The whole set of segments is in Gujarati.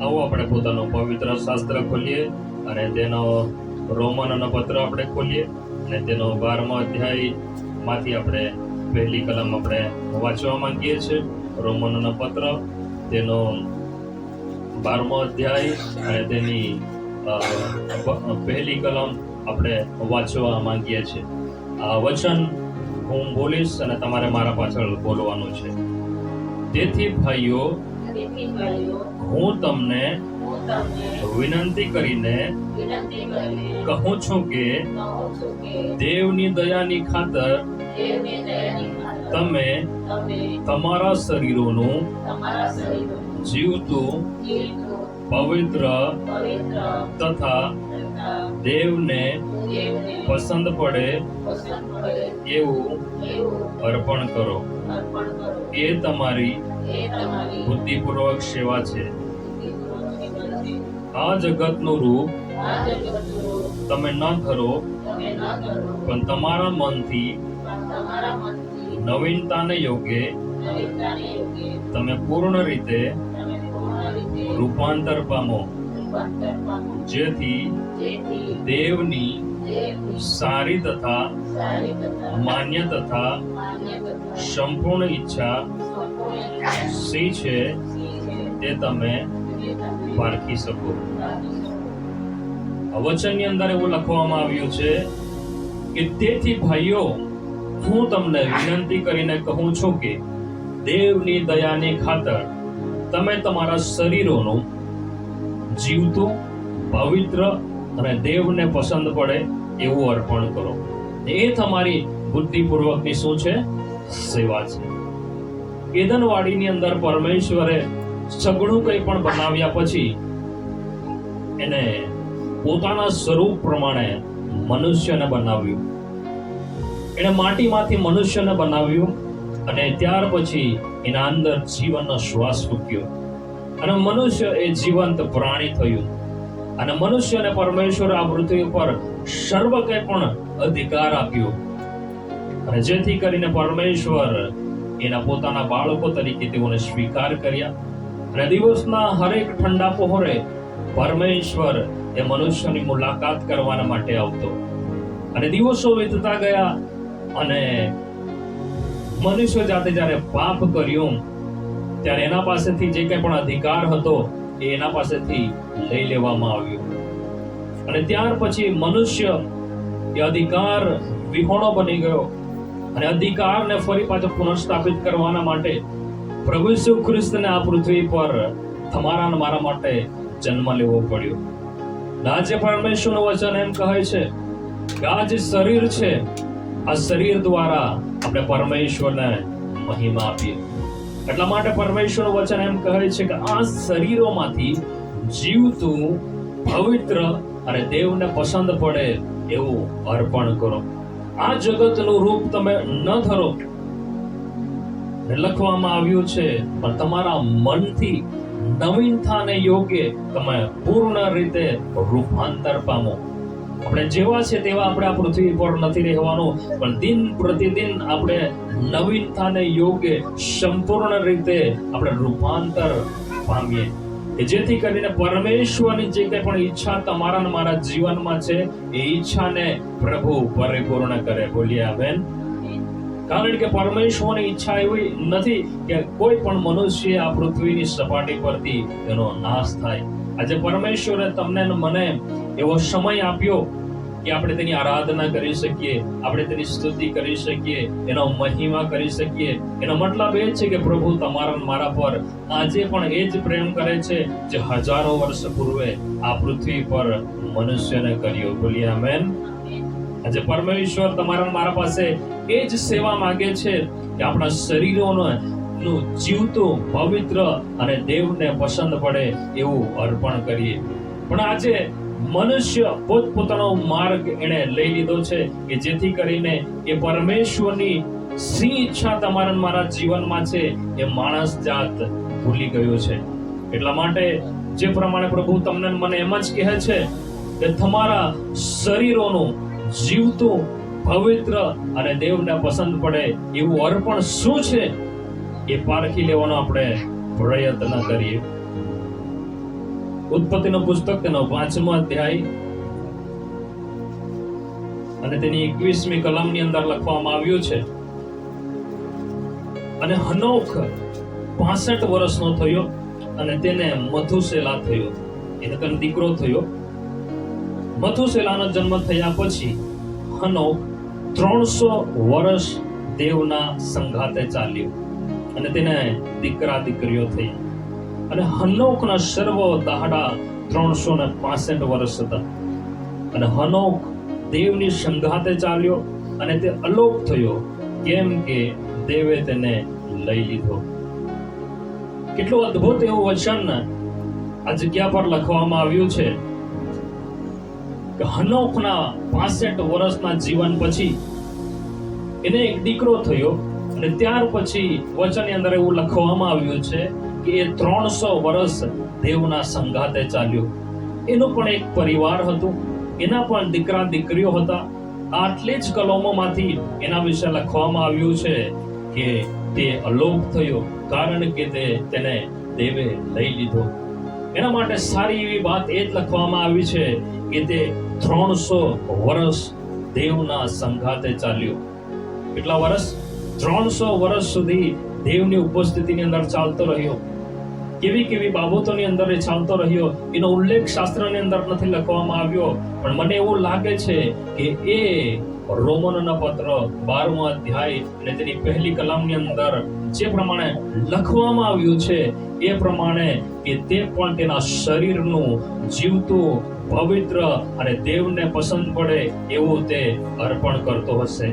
આવો આપણે પોતાનો પવિત્ર શાસ્ત્ર ખોલીએ અને તેનો રોમનનો પત્ર આપણે ખોલીએ અને તેનો 12મો અધ્યાય માંથી આપણે પહેલી કલમ આપણે વાંચવા માંગીએ છીએ. રોમનનો પત્ર તેનો 12મો અધ્યાય અને તેની પહેલી કલમ આપણે વાંચવા માંગીએ છીએ. આ વચન હું બોલીશ અને તમારે મારા પાછળ બોલવાનું છે. તેથી ભાઈઓ, હું તમને વિનંતી કરીને કહું છું કે દેવની દયાની ખાતર તમે તમારા શરીરોનું જીવતું, પવિત્ર તથા દેવને પસંદ પડે એવું અર્પણ કરો. એ તમારી બુદ્ધિપૂર્વક સેવા છે. આ જગતનું રૂપ તમે ન ધરો, પણ તમારા મનથી નવીનતાને યોગ્ય તમે પૂર્ણ રીતે રૂપાંતર પામો, જેથી દેવની સારી તથા માન્ય તથા સંપૂર્ણ ઈચ્છા શી છે તે તમે પારખી શકો. વચનની અંદર એવું લખવામાં આવ્યું છે કે તેથી ભાઈઓ, હું તમને વિનંતી કરીને કહું છું કે દેવની દયાની ખાતર તમે તમારા શરીરોનું જીવતું, પવિત્ર અને દેવને પસંદ પડે એવું અર્પણ કરો. એ તમારી બુદ્ધિપૂર્વકની શું છે? સેવા છે. એદનવાડીની અંદર પરમેશ્વરે સગળું કંઈ પણ બનાવ્યા પછી એને પોતાના સ્વરૂપ પ્રમાણે મનુષ્યને બનાવ્યું. એને માટીમાંથી મનુષ્યને બનાવ્યું અને ત્યાર પછી એના અંદર જીવનનો શ્વાસ ફૂંક્યો અને મનુષ્ય એ જીવંત પ્રાણી થયું. અને મનુષ્યને પરમેશ્વર આ પૃથ્વી પર સર્વ કંઈ પણ અધિકાર આપ્યો અને જેથી કરીને પરમેશ્વર એના પોતાના બાળકો તરીકે તેઓને સ્વીકાર કર્યા. અને દિવસના હરેક ઠંડા પહોરે પરમેશ્વર એ મનુષ્યની મુલાકાત કરવાના માટે આવતો. અને દિવસો વીતતા ગયા અને મનુષ્ય જાતે જ્યારે પાપ કર્યું ત્યારે એના પાસેથી જે કંઈ પણ અધિકાર હતો એ એના પાસેથી લઈ લેવામાં આવ્યો. અને ત્યાર પછી મનુષ્ય એ અધિકાર વિહોણો બની ગયો અને અધિકારને ફરી પાછો પુનઃસ્થાપિત કરવાના માટે પ્રભુ ઈસુ ખ્રિસ્તને આ પૃથ્વી પર તમારા અને મારા માટે જન્મ લેવો પડ્યો. આજે પરમેશ્વરનું વચન એમ કહે છે કે આ જે શરીર છે, આ શરીર દ્વારા આપણે પરમેશ્વરને મહિમા આપીએ. એટલા માટે પરમેશ્વરનું વચન એમ કહે છે કે આ શરીરોમાંથી જીવતું, પવિત્ર અને દેવને પસંદ પડે એવું અર્પણ કરો. આ જગતનું રૂપ તમે ન ધરો. લખવામાં આવ્યું છે પણ તમારા મનથી નવીનતાને યોગ્ય તમે પૂર્ણ રીતે રૂપાંતર પામો. આપણે જેવા છે તેવા આપણે આ પૃથ્વી પર નથી રહેવાનું, પણ દિન પ્રતિદિન આપણે નવીનતાને યોગ્ય સંપૂર્ણ રીતે આપણે રૂપાંતર પામીએ કે જેથી કરીને પરમેશ્વરની જે કંઈ પણ ઈચ્છા તમારા અને મારા જીવનમાં છે એ ઈચ્છાને પ્રભુ પરિપૂર્ણ કરે. બોલીએ આમેન. કારણ કે પરમેશ્વરની ઈચ્છા એવી નથી કે કોઈ પણ મનુષ્ય આ પૃથ્વીની સપાટી પરથી એનો નાશ થાય. આજે પરમેશ્વરે તમને મને એવો સમય આપ્યો કે આપણે તેની આરાધના કરી શકીએ, આપણે તેની સ્તુતિ કરી શકીએ, એનો મહિમા કરી શકીએ. એનો મતલબ એ છે કે પ્રભુ તમારા મારા પર આજે પણ એ જ પ્રેમ કરે છે જે હજારો વર્ષ પૂર્વે આ પૃથ્વી પર મનુષ્યને કર્યો. બોલીએ આમેન. આજે પરમેશ્વર તમારા મારા પાસે એ જ સેવા માંગે છે કે આપણા શરીરોનું જીવતું, પવિત્ર અને દેવને પસંદ પડે એવું અર્પણ કરીએ. પણ આજે મનુષ્ય પોતપોતાનો માર્ગ એને લઈ લીધો છે કે જેથી કરીને એ પરમેશ્વરની સી ઈચ્છા તમારા મારા જીવનમાં છે એ માણસ જાત ભૂલી ગયો છે. એટલા માટે જે પ્રમાણે પ્રભુ તમને મને એમ જ કહે છે કે તમારા શરીરોનું જીવતું, પવિત્ર અને દેવને પસંદ પડે એવું અર્પણ શું છે એ પારખી લેવાનો આપણે પ્રયત્ન કરીએ. ઉત્પત્તિનું પુસ્તક તેનો 5મો અધ્યાય અને તેની 21મી કલમની અંદર લખવામાં આવ્યું છે, અને હનોખ 65 વર્ષનો થયો અને તેને મથુસેલા થયો. એને તેનો દીકરો થયો. મથુસેલાનો જન્મ થયા પછી હનોખ 300 વર્ષ દેવના સંગાથે ચાલ્યો અને તેને દીકરા દીકરીઓ થઈ. અને હનોખના સર્વ દાહડા 365 વર્ષ હતા. અને હનોખ દેવની સંગાથે ચાલ્યો અને તે અલોપ થયો, કેમ કે દેવે તેને લઈ લીધો. કેટલું અદ્ભુત એવું વચન આ જગ્યા પર લખવામાં આવ્યું છે કે હનોખના 65 વર્ષના જીવન પછી એને એક દીકરો થયો. અને ત્યાર પછી વચનની અંદર એવું લખવામાં આવ્યું છે કે એ 300 વર્ષ દેવના સંગાથે ચાલ્યો. એનું પણ એક પરિવાર હતું, એના પણ દીકરા દીકરીઓ હતા. આટલી જ કલમોમાંથી એના વિશે લખવામાં આવ્યું છે કે તે અલોપ થયો, કારણ કે તેને દેવે લઈ લીધો. એના માટે સારી એવી વાત એ જ લખવામાં આવી છે કે તે 300 વર્ષ દેવના સંગાથે ચાલ્યો. કેટલા વર્ષ? 300 વર્ષ સુધી દેવની ઉપસ્થિતિની અંદર ચાલતો રહ્યો. કેવી કેવી બાબતોની અંદર એ ચાલતો રહ્યો એનો ઉલ્લેખ શાસ્ત્રની અંદર નથી લખવામાં આવ્યો, પણ મને એવું લાગે છે કે એ રોમનના પત્ર 12મો અધ્યાય અને તેની 1લી કલમની અંદર જે પ્રમાણે લખવામાં આવ્યું છે એ પ્રમાણે કે તે પણ તેના શરીરનું જીવતું, પવિત્ર અને દેવને પસંદ પડે એવું તે અર્પણ કરતો હશે.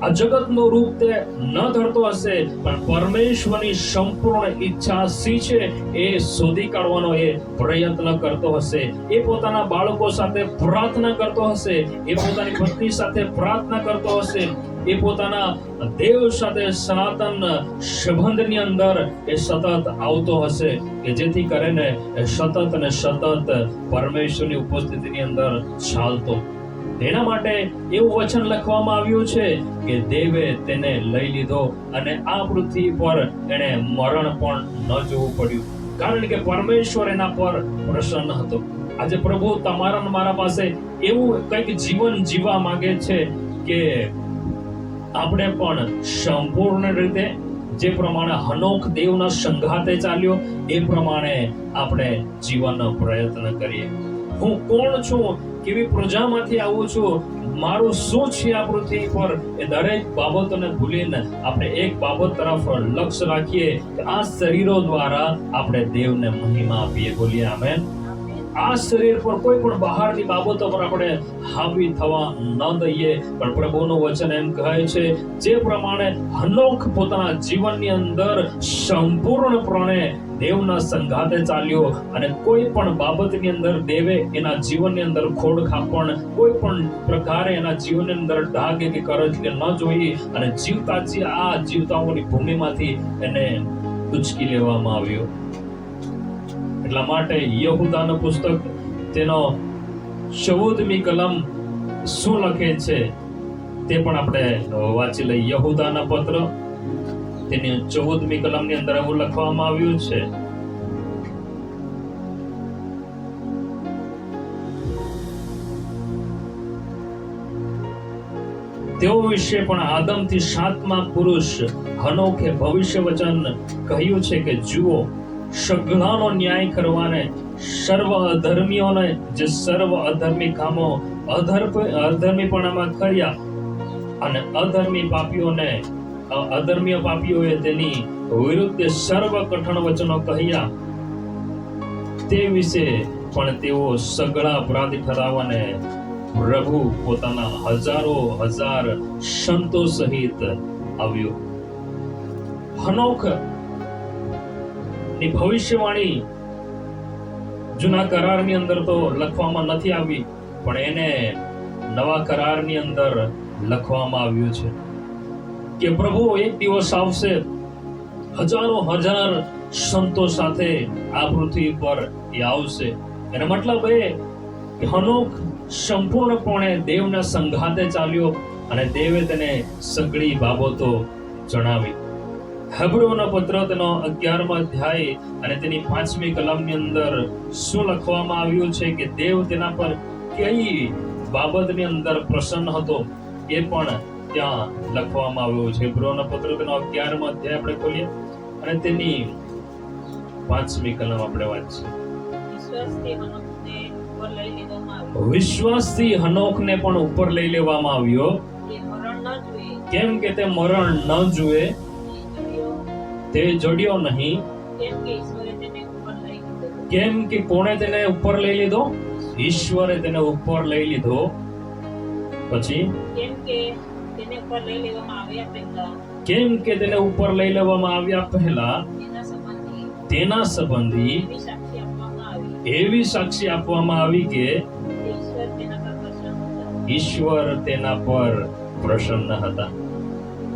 આ જગતનું રૂપ તે ન ધરતો હશે, પણ પરમેશ્વરની સંપૂર્ણ ઈચ્છા શી છે એ શોધી કાઢવાનો એ પ્રયત્ન કરતો હશે. એ પોતાના બાળકો સાથે પ્રાર્થના કરતો હશે, એ પોતાની પત્ની સાથે પ્રાર્થના કરતો હશે, એ પોતાના દેવ સાથે સનાતન સંબંધની અંદર એ સતત આવતો હશે કે જેથી કરીને સતત અને સતત પરમેશ્વરની ઉપસ્થિતિની અંદર ચાલતો. એના માટે એવું વચન લખવામાં આવ્યું છે કે દેવે તેને લઈ લીધો અને આ પૃથ્વી પર એને મરણ પણ ન જોવું પડ્યું, કારણ કે પરમેશ્વર એના પર પ્રસન્ન હતો. આજે પ્રભુ તમારા અને મારા પાસે એવું કંઈક જીવન જીવવા માંગે છે કે આપણે પણ સંપૂર્ણ રીતે જે પ્રમાણે હનોખ દેવના સંગાથે ચાલ્યો એ પ્રમાણે આપણે જીવનનો પ્રયત્ન કરીએ. હું કોણ છું, કેવી પ્રજામાંથી આવું છું, મારું શું છે આ પૃથ્વી પર, એ દરેક બાબતોને ભૂલીને આપણે એક બાબત તરફ લક્ષ્ય રાખીએ કે આ શરીરો દ્વારા આપણે દેવને મહિમા આપીએ. બોલીએ આમેન. આ શરીર પર કોઈ પણ બહારની બાબતો પર આપણે હાવી થવા ન દઈએ, પણ પ્રભુનું વચન એમ કહે છે જે પ્રમાણે હનોખ પોતાના જીવનની અંદર સંપૂર્ણપણે દેવના સંગાથે ચાલ્યો અને કોઈ પણ બાબતની અંદર દેવે એના જીવનની અંદર ખોડખાપણ, કોઈ પણ પ્રકારે એના જીવનની અંદર ડાઘ કે કરજ કે ન જોઈ અને આ જીવતાઓની ભૂમિમાંથી એને ઉચકી લેવામાં આવ્યો. એટલા માટે યહૂદાનું પુસ્તક તેનો 14મી કલમ શું લખે છે તે પણ આપણે વાંચી લઈએ. યહૂદાના પત્ર તેની 14મી કલમની અંદર એવું લખવામાં આવ્યું છે, તેઓ વિશે પણ આદમથી 7મા પુરુષ હનોખે ભવિષ્ય વચન કહ્યું છે કે જુઓ, સઘળાનો ન્યાય કરવાને સર્વ અધર્મીઓને જે સર્વ અધર્મી કામો અધર્મીપણામાં કર્યા અને અધર્મીય પાપીઓએ તેની વિરુદ્ધ સર્વ કઠણ વચનો કહ્યા, તે વિશે પણ તેઓ સઘળા અપરાધી ઠરાવવાને પ્રભુ પોતાના હજારો હજાર સંતો સહિત આવ્યો. હનોખ ની ભવિષ્યવાણી જૂના કરારની અંદર તો લખવામાં નથી આવી, પણ એને નવા કરારની અંદર લખવામાં આવ્યું છે કે પ્રભુ એક દિવસ આવશે, હજારો હજાર સંતો સાથે આ પૃથ્વી પર એ આવશે. એનો મતલબ એ કે હનોખ સંપૂર્ણપણે દેવના સંગાથે ચાલ્યો અને દેવે તેને સઘળી બાબતો જણાવી. હેબ્રોના પત્ર તેનો 11મા અધ્યાય અને તેની 5મી કલમની અંદર શું લખવામાં આવ્યું છે કે દેવ તેના પર કઈ બાબતની અંદર પ્રસન્ન હતો એ પણ ત્યાં લખવામાં આવ્યું છે. હેબ્રોના પત્ર તેનો 11મા અધ્યાય આપણે ખોલીએ અને તેની 5મી કલમ આપણે વાંચીએ. વિશ્વાસથી હનોકને પણ ઉપર લઈ લેવામાં આવ્યો, કેમ કે તે મરણ ન જુએ, તે જડ્યો નહીં. કેમ કે કોણે તેને ઉપર લઈ લીધો? ઈશ્વરે તેને ઉપર લઈ લીધો. પછી કેમ કે તેને ઉપર લઈ લેવામાં આવ્યા પહેલા તેના સંબંધી એવી સાક્ષી આપવામાં આવી કે ઈશ્વર તેના પર પ્રસન્ન હતા.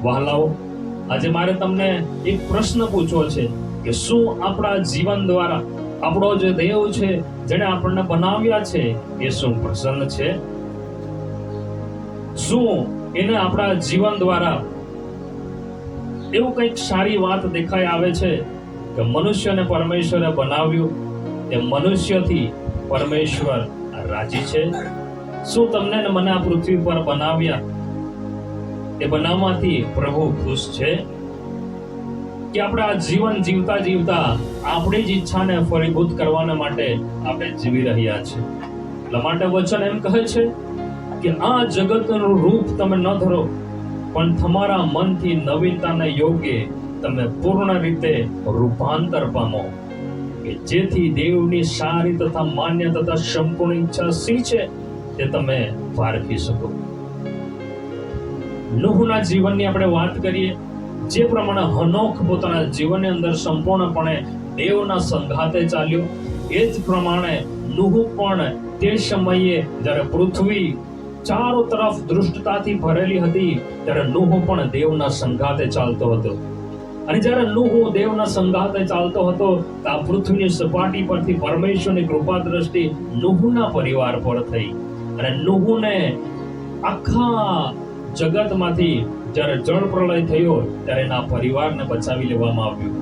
વહાલાઓ, આજે મારે તમને એક પ્રશ્ન પૂછવો છે કે શું આપણા જીવન દ્વારા આપણો જે દેવ છે જેને આપણને બનાવ્યા છે એ શું પ્રસન્ન છે? શું એને આપણા જીવન દ્વારા એવું કંઈક સારી વાત દેખાઈ આવે છે કે મનુષ્યને પરમેશ્વરે બનાવ્યું, એ મનુષ્યથી પરમેશ્વર રાજી છે? શું તમને ને મને આ પૃથ્વી પર બનાવ્યા એ બનાવવાથી પ્રભુ ખુશ છે? કે આપણે આ જીવન જીવતા જીવતા આપણી જ ઈચ્છાને ફળીભૂત કરવાને માટે આપણે જીવી રહ્યા છે? એટલા માટે વચન એમ કહે છે કે આ જગતનું રૂપ તમે ન ધરો, પણ તમારા મનથી નવીનતાને યોગ્ય તમે પૂર્ણ રીતે રૂપાંતર પામો, કે જેથી દેવની સારી તથા માન્ય તથા સંપૂર્ણ ઈચ્છા શી છે તે તમે પારખી શકો. નૂહના જીવનની આપણે વાત કરીએ, જે પ્રમાણે હનોખ પોતાના જીવનની અંદર સંપૂર્ણપણે દેવના સંગાથે ચાલ્યો, એ જ પ્રમાણે નૂહ પણ તે સમયે જ્યારે પૃથ્વી ચારો તરફ દુષ્ટતાથી ભરેલી હતી ત્યારે નૂહ પણ દેવના સંગાથે ચાલતો હતો. અને જ્યારે નૂહ દેવના સંગાથે ચાલતો હતો તો આ પૃથ્વીની સપાટી પરથી પરમેશ્વરની કૃપા દ્રષ્ટિ નૂહના પરિવાર પર થઈ અને નૂહને આખા જગતમાંથી જ્યારે જળ પ્રલય થયો ત્યારે એના પરિવારને બચાવી લેવામાં આવ્યું.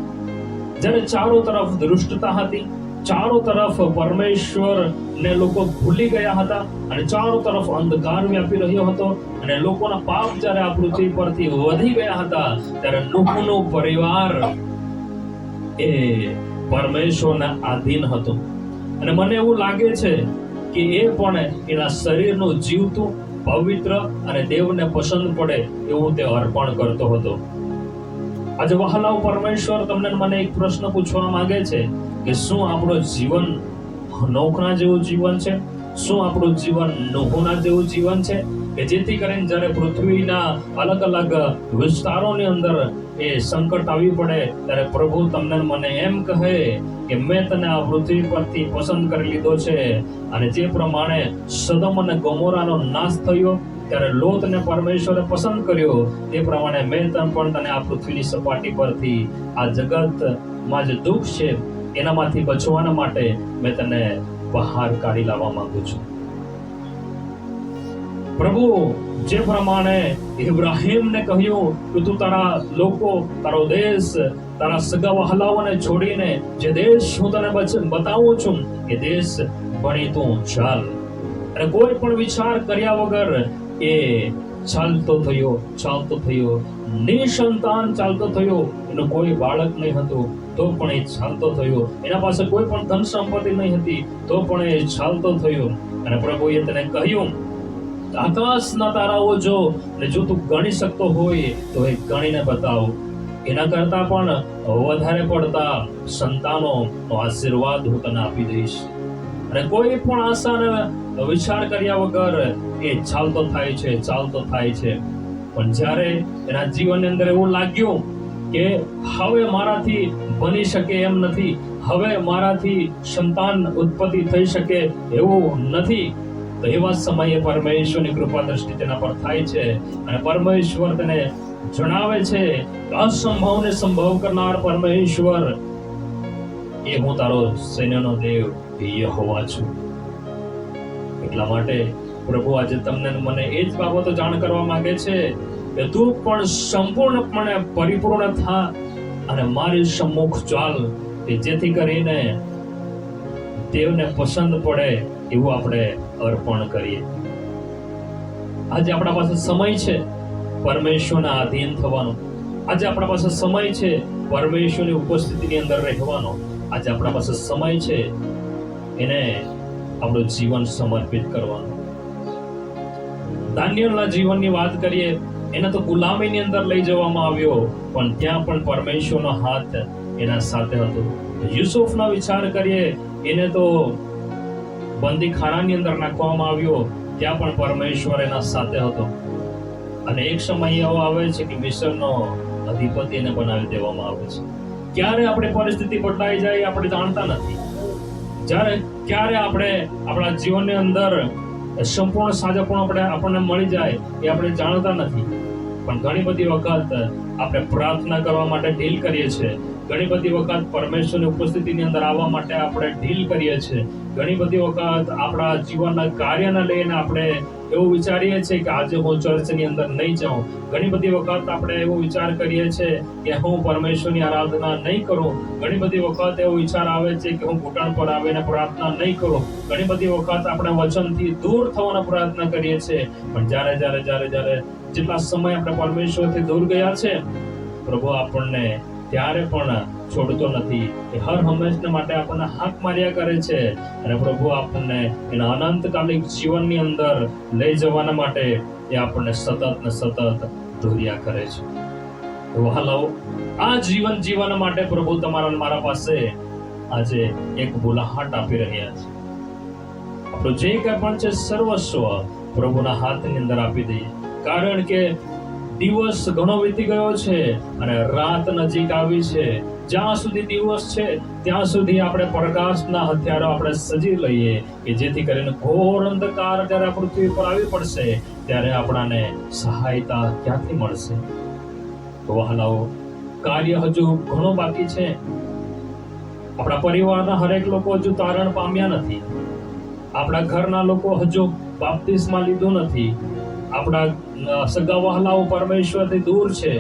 જ્યારે ચારો તરફ દુષ્ટતા હતી, ચારો તરફ પરમેશ્વરને લોકો ભૂલી ગયા હતા અને ચારો તરફ અંધકાર વ્યાપી રહ્યો હતો અને લોકોના પાપ જ્યારે આ પૃથ્વી પરથી વધી ગયા હતા ત્યારે નૂહનો પરિવાર એ પરમેશ્વરના આધીન હતો. અને મને એવું લાગે છે કે એ પણ એના શરીરનું જીવતું, પવિત્ર અને દેવને પસંદ પડે એવું તે અર્પણ કરતો હતો. આજે વહાલાઓ, પરમેશ્વર તમને મને એક પ્રશ્ન પૂછવા માંગે છે કે શું આપણું જીવન હનોખના જેવું જીવન છે? શું આપણું જીવન નૂહના જેવું જીવન છે કે જેથી કરીને જ્યારે પૃથ્વીના અલગ અલગ વિસ્તારોની અંદર એ સંકટ આવી પડે ત્યારે પ્રભુ તમને મને એમ કહે કે મેં તને આ પૃથ્વી પરથી પસંદ કરી લીધો છે. અને જે પ્રમાણે સદમ અને ગોમોરાનો નાશ થયો ત્યારે લોતને પરમેશ્વરે પસંદ કર્યો, તે પ્રમાણે મેં પણ તને આ પૃથ્વીની સપાટી પરથી આ જગતમાં જે દુઃખ છે એનામાંથી બચવાના માટે મેં તને બહાર કાઢી લાવવા માંગુ છું. પ્રભુ જે પ્રમાણે ઇબ્રાહીમને કહ્યું કે તું તારા લોકો, તારો દેશ, તારા સગા વહાલાઓને છોડીને જે દેશ હું તને બતાવું છું એ દેશ ભણી તું ચાલ. અને કોઈ પણ વિચાર કર્યા વગર એ ચાલતો થયો, નિસંતાન ચાલતો થયો. એનું કોઈ બાળક નહીં હતું તો પણ એ ચાલતો થયો. એના પાસે કોઈ પણ ધન સંપત્તિ નહીં હતી તો પણ એ ચાલતો થયો. અને પ્રભુએ તેને કહ્યું, આકાશના તારાઓ જો તું ગણી શકતો હોય તો એ ગણીને બતાવ. એના કરતા પણ વધારે પડતા સંતાનો આશીર્વાદ હું તને આપી દઈશ. અને કોઈ પણ આશાને વિચાર કર્યા વગર એ ચાલતો થાય છે. પણ જ્યારે એના જીવનની અંદર એવું લાગ્યું કે હવે મારાથી બની શકે એમ નથી, હવે મારાથી સંતાન ઉત્પત્તિ થઈ શકે એવું નથી, તો એવા સમયે પરમેશ્વરની કૃપા દ્રષ્ટિ તેના પર થાય છે અને પરમેશ્વર તેને જણાવે છે અસંભવને સંભવ કરનાર પરમેશ્વર એ હું તારો સૈન્યનો દેવ યહોવા છું. એટલા માટે પ્રભુ આજે તમને મને એ જ બાબતો જાણ કરવા માંગે છે કે તું પણ સંપૂર્ણપણે પરિપૂર્ણ થા અને મારી સમ્મુખ ચાલ, કે જેથી કરીને દેવને પસંદ પડે એવું આપણે અર્પણ કરીએ. આજે આપણા પાસે સમય છે પરમેશ્વરના આધીન થવાનો. આજે આપણા પાસે સમય છે પરમેશ્વરની ઉપસ્થિતિની અંદર રહેવાનો. આજે આપણા પાસે સમય છે એને આપણું જીવન સમર્પિત કરવાનું. દાનિયેલના જીવનની વાત કરીએ, એને તો ગુલામીની અંદર લઈ જવામાં આવ્યો, પણ ત્યાં પણ પરમેશ્વરનો હાથ એના સાથે હતો. યુસુફનો વિચાર કરીએ, એને તો બંદીખાનાની અંદર નાખવામાં આવ્યો, ત્યાં પણ પરમેશ્વર એના સાથે હતો. અને એક સમય એવો આવે છે કે મિસરનો અધિપતિ એને બનાવી દેવામાં આવે છે. ક્યારે આપણી પરિસ્થિતિ બદલાઈ જાય આપણે જાણતા નથી. ક્યારે આપણે આપણા જીવનની અંદર સંપૂર્ણ સાજાપણું આપણને મળી જાય એ આપણે જાણતા નથી. પણ ઘણી બધી વખત આપણે પ્રાર્થના કરવા માટે ઢીલ કરીએ છીએ. ઘણી બધી વખત પરમેશ્વરની ઉપસ્થિતિની અંદર આવવા માટે આપણે ઢીલ કરીએ છીએ. ઘણી બધી વખત આપણા જીવનના કાર્યને લઈને આપણે એવું વિચારીએ છીએ કે આજે હું ચર્ચની અંદર નહીં જાઉં. ઘણી બધી વખત આપણે એવો વિચાર કરીએ છીએ કે હું પરમેશ્વરની આરાધના નહીં કરું. ઘણી બધી વખત એવો વિચાર આવે છે કે હું ઘૂંટણ પર આવીને પ્રાર્થના નહીં કરું. ઘણી બધી વખત આપણે વચનથી દૂર થવાનો પ્રયત્ન કરીએ છીએ. પણ જ્યારે જેટલા સમય આપણે પરમેશ્વરથી દૂર ગયા છે, પ્રભુ આપણને ત્યારે પણ છોડતો નથી. એ હર હંમેશા માટે આપણને હાથ માર્યા કરે છે અને પ્રભુ આપણને એના અનંતકાલિક જીવનની અંદર લઈ જવાના માટે એ આપણને સતત ને સતત દોર્યા કરે છે. વહાલાઓ, આ જીવન જીવન માટે પ્રભુ તમારા મારા પાસે આજે એક બોલાહટ આપી રહ્યા છે. આપણું જે કંઈ પણ છે સર્વસ્વ પ્રભુના હાથની અંદર આપી દઈએ. કારણ કે દિવસ ઘણો વીતી ગયો છે અને રાત નજીક આવી છે. જ્યાં સુધી દિવસ છે ત્યાં સુધી આપણે પ્રકાશના હથિયારો આપણે સજી લઈએ, કે જેથી કરીને ઘોર અંધકાર જ્યારે પૃથ્વી પર આવી પડશે ત્યારે આપણાને સહાયતા ક્યાંથી મળશે? તો વહાલાઓ, કાર્ય હજુ ઘણું બાકી છે. આપણા પરિવારના હરેક લોકો હજુ તારણ પામ્યા નથી. આપણા ઘરના લોકો હજુ બાપ્તિસ્મા લીધું નથી. આપણા સગા વહાલાઓ પરમેશ્વરથી દૂર છે.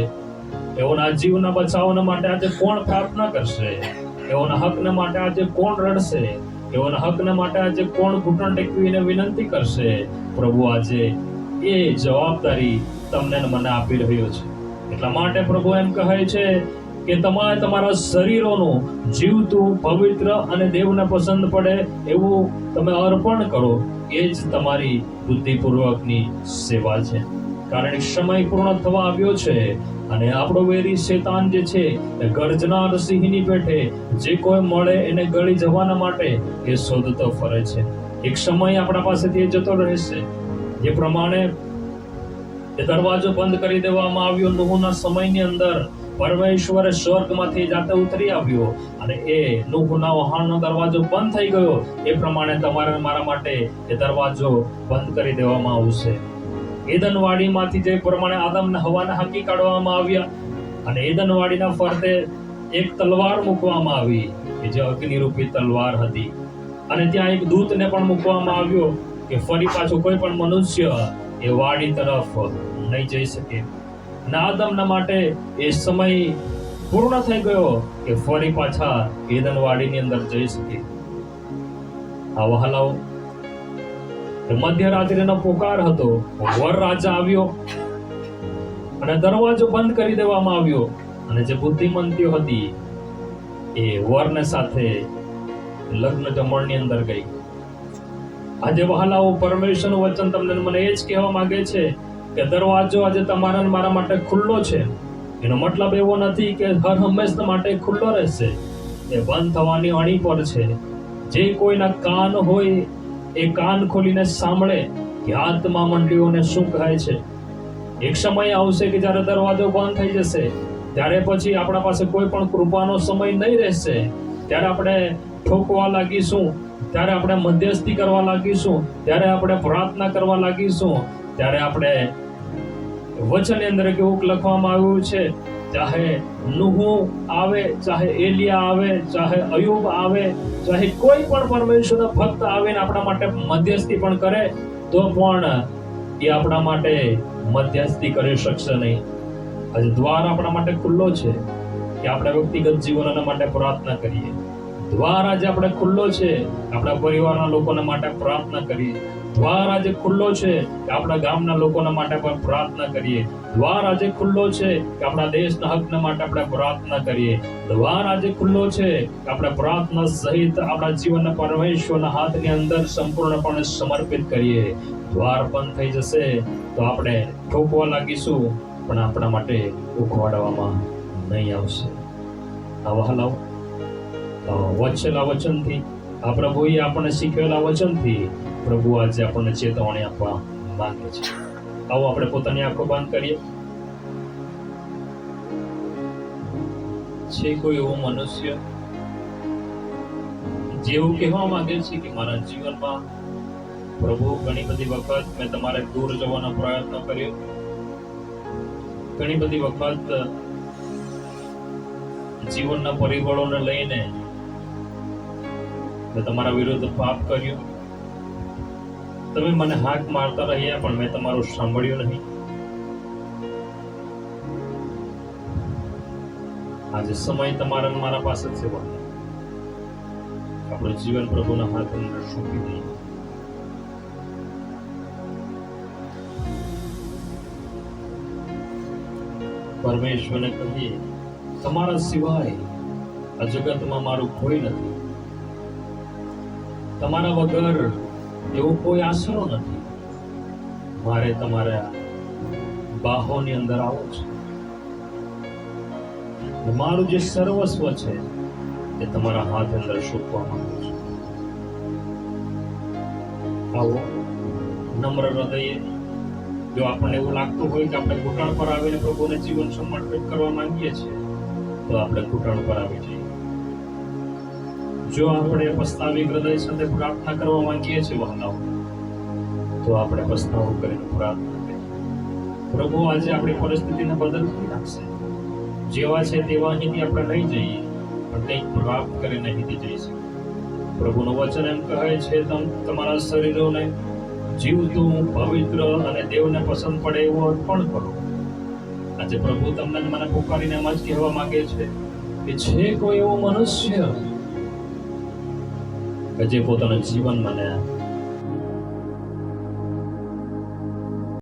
એઓના જીવના બચાવના માટે આજે કોણ પ્રાર્થના કરશે? એઓના હકને માટે આજે કોણ રડશે? એઓના હકને માટે આજે કોણ ઘૂંટણ ટેકવીને વિનંતી કરશે? પ્રભુ આજે એ જવાબદારી તમને મને આપી રહ્યો છે. એટલા માટે પ્રભુ એમ કહે છે કે તમારે તમારા શરીરોનું જીવતું, પવિત્ર અને દેવને પસંદ પડે એવું તમે અર્પણ કરો. એ જ તમારી બુદ્ધિપૂર્વકની સેવા છે. કારણ કે સમય પૂર્ણ થવા આવ્યો છે અને આપણો વેરી શેતાન જે છે એ ગર્જનાર સિંહની પેઠે જે કોઈ મળે એને ગળી જવાના માટે એ શોધતો ફરે છે. એક સમય આપણા પાસેથી જતો રહેશે. જે પ્રમાણે એ દરવાજો બંધ કરી દેવામાં આવ્યો નૂહના સમયની અંદર, પરમેશ્વરે સ્વર્ગમાંથી જાતે ઉતરી આવ્યો અને એ નૂહના વહાણનો દરવાજો બંધ થઈ ગયો. એ પ્રમાણે તમારા મારા માટે એ દરવાજો બંધ કરી દેવામાં આવશે. એદનવાડીમાંથી જે પ્રમાણે આદમને હવાને હાંકી કાઢવામાં આવ્યા અને એદનવાડીના ફરતે એક તલવાર મૂકવામાં આવી કે જે અગ્નિરૂપી તલવાર હતી. અને ત્યાં એક દૂતને પણ મૂકવામાં આવ્યો કે ફરી પાછો કોઈ પણ મનુષ્ય એ વાડી તરફ નહીં જઈ શકે. અને આદમના માટે એ સમય પૂર્ણ થઈ ગયો કે ફરી પાછા એદનવાડીની અંદર જઈ શકે. આ વહાલાઓ, મધ્યરાત્રિનો પોકાર હતો. વર રાજા આવ્યો અને દરવાજો બંધ કરી દેવામાં આવ્યો અને જે બુદ્ધિમંતીઓ હતી એ વરને સાથે લગ્ન જમણની અંદર ગઈ. આજે વહાલાઓ, પરમેશ્વરનું વચન તમને મને એ જ કહેવા માંગે છે કે દરવાજો આજે તમારા મારા માટે ખુલ્લો છે. એનો મતલબ એવો નથી કે હર હંમેશા માટે ખુલ્લો રહેશે. એ બંધ થવાની અણી પર છે. જે કોઈના કાન હોય એ કાન ખોલીને સાંભળે કે આત્મા મંડળીઓને શું કહે છે. એક સમય આવશે કે જ્યારે દરવાજો બંધ થઈ જશે, ત્યારે પછી આપણા પાસે કોઈ પણ કૃપાનો સમય નહીં રહેશે. ત્યારે આપણે ઠોકવા લાગીશું, ત્યારે આપણે મધ્યસ્થી કરવા લાગીશું, ત્યારે આપણે પ્રાર્થના કરવા લાગીશું. ત્યારે આપણે વચનની અંદર કેવું લખવામાં આવ્યું છે, ચાહે નૂહ આવે, ચાહે એલિયા આવે, ચાહે અયુબ આવે, ચાહે કોઈ પણ પરમેશ્વરના ભક્ત આવીને આપણા માટે મધ્યસ્થી પણ કરે તો પણ એ આપણા માટે મધ્યસ્થી કરી શકશે નહીં. આજે દ્વાર આપણા માટે ખુલ્લો છે. કે આપણે વ્યક્તિગત જીવનના માટે પ્રાર્થના કરીએ. દ્વાર આજે આપણે ખુલ્લો છે, આપણા પરિવારના લોકોના માટે પ્રાર્થના કરીએ. દ્વાર આજે ખુલ્લો છે કે આપણા ગામના લોકોના માટે પણ પ્રાર્થના કરીએ. દ્વાર આજે ખુલ્લો છે કે આપણા દેશના હકના માટે આપણે પ્રાર્થના કરીએ. દ્વાર આજે ખુલ્લો છે કે આપણે પ્રાર્થના સહિત આપણા જીવનના પરમેશ્વરના હાથની અંદર સંપૂર્ણપણે સમર્પિત કરીએ. દ્વાર બંધ થઈ જશે તો આપણે ઠોકવા લાગીશું, પણ આપણા માટે ઉખવાડવામાં નહીં આવશે. વહાલાઓ, વચેલા વચનથી, આ પ્રભુએ આપણને શીખવેલા વચનથી પ્રભુ આજે આપણને ચેતવણી આપવા માંગે છે. આવો આપણે પોતાની આંખો બંધ કરીએ. છે કોઈ એવો મનુષ્ય જેવું કહેવા માંગે છે કે મારા જીવનમાં પ્રભુ ઘણી બધી વખત મેં તમારે દૂર જવાનો પ્રયત્ન કર્યો, ઘણી બધી વખત જીવનના પરિબળોને લઈને મેં તમારા વિરુદ્ધ પાપ કર્યું, તમે મને હાક મારતા રહ્યા પણ મેં તમારું સાંભળ્યું નહીં. આજે સમય તમારા મારા પાસે છે. આપણું જીવન પ્રભુના હાથ અંદર સોંપી દઈએ. પરમેશ્વરને કહીએ, તમારા સિવાય આ જગતમાં મારું કોઈ નથી, તમારા વગર એવો કોઈ આશરો નથી. મારે તમારા બાહોની અંદર આવો છે. મારું જે સર્વસ્વ છે એ તમારા હાથ અંદર સોંપવા માંગુ છું. આવો નમ્ર હૃદયે. જો આપણને એવું લાગતું હોય કે આપણે ઘૂંટણ પર આવીને પ્રભુને જીવન સમર્પિત કરવા માંગીએ છીએ, તો આપણે ઘૂંટણ પર આવી જઈએ. જો આપણે પસ્તાવી હૃદય સાથે પ્રાર્થના કરવા માંગીએ છીએ વહાલાઓ, તો આપણે પસ્તાવો કરીને પ્રાર્થના કરીએ. પ્રભુ આજે આપણી પરિસ્થિતિને બદલતી નાખશે. જેવા છે તેવા અહીંથી આપણે નહીં જઈએ, પણ કંઈક પ્રાપ્ત કરીને અહીંથી જઈશું. પ્રભુનું વચન એમ કહે છે, તમારા શરીરોને જીવતું, પવિત્ર અને દેવને પસંદ પડે એવું અર્પણ કરો. આજે પ્રભુ તમને મને પુકારીને એમ જ કહેવા માંગે છે કે છે કોઈ એવો મનુષ્ય કે જે પોતાનું જીવન મને